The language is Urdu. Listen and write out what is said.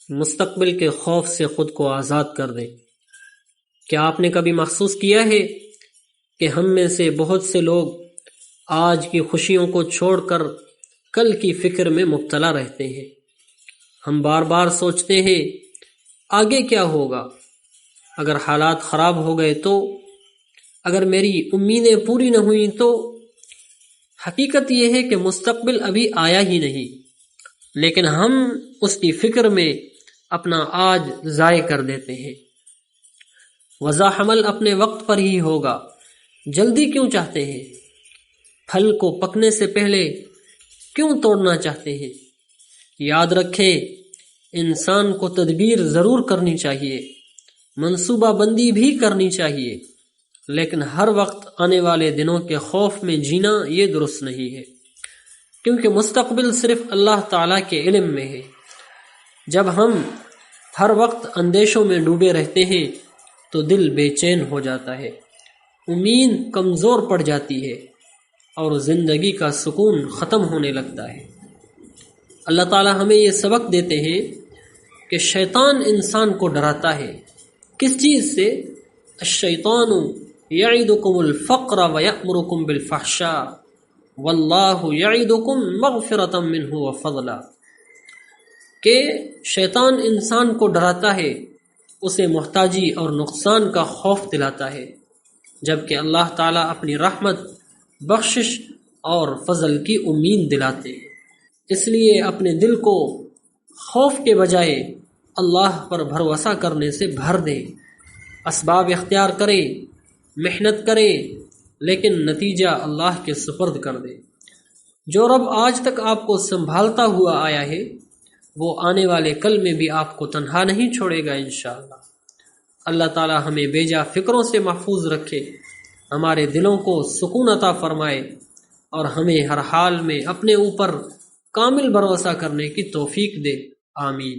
مستقبل کے خوف سے خود کو آزاد کر دیں۔ کیا آپ نے کبھی محسوس کیا ہے کہ ہم میں سے بہت سے لوگ آج کی خوشیوں کو چھوڑ کر کل کی فکر میں مبتلا رہتے ہیں؟ ہم بار بار سوچتے ہیں آگے کیا ہوگا، اگر حالات خراب ہو گئے تو، اگر میری امیدیں پوری نہ ہوئیں تو۔ حقیقت یہ ہے کہ مستقبل ابھی آیا ہی نہیں، لیکن ہم اس کی فکر میں اپنا آج ضائع کر دیتے ہیں۔ وضع حمل اپنے وقت پر ہی ہوگا، جلدی کیوں چاہتے ہیں؟ پھل کو پکنے سے پہلے کیوں توڑنا چاہتے ہیں؟ یاد رکھیں، انسان کو تدبیر ضرور کرنی چاہیے، منصوبہ بندی بھی کرنی چاہیے، لیکن ہر وقت آنے والے دنوں کے خوف میں جینا یہ درست نہیں ہے، کیونکہ مستقبل صرف اللہ تعالیٰ کے علم میں ہے۔ جب ہم ہر وقت اندیشوں میں ڈوبے رہتے ہیں تو دل بے چین ہو جاتا ہے، امید کمزور پڑ جاتی ہے اور زندگی کا سکون ختم ہونے لگتا ہے۔ اللہ تعالیٰ ہمیں یہ سبق دیتے ہیں کہ شیطان انسان کو ڈراتا ہے، کس چیز سے؟ الشیطان یعدکم الفقر ویأمرکم بالفحشاء واللہ یعدکم مغفرۃ منہ وفضلا، کہ شیطان انسان کو ڈراتا ہے، اسے محتاجی اور نقصان کا خوف دلاتا ہے، جبکہ اللہ تعالیٰ اپنی رحمت، بخشش اور فضل کی امید دلاتے ہیں۔ اس لیے اپنے دل کو خوف کے بجائے اللہ پر بھروسہ کرنے سے بھر دیں، اسباب اختیار کریں، محنت کریں، لیکن نتیجہ اللہ کے سپرد کر دیں۔ جو رب آج تک آپ کو سنبھالتا ہوا آیا ہے وہ آنے والے کل میں بھی آپ کو تنہا نہیں چھوڑے گا انشاءاللہ۔ اللہ تعالی ہمیں بیجا فکروں سے محفوظ رکھے، ہمارے دلوں کو سکون عطا فرمائے اور ہمیں ہر حال میں اپنے اوپر کامل بھروسہ کرنے کی توفیق دے، آمین۔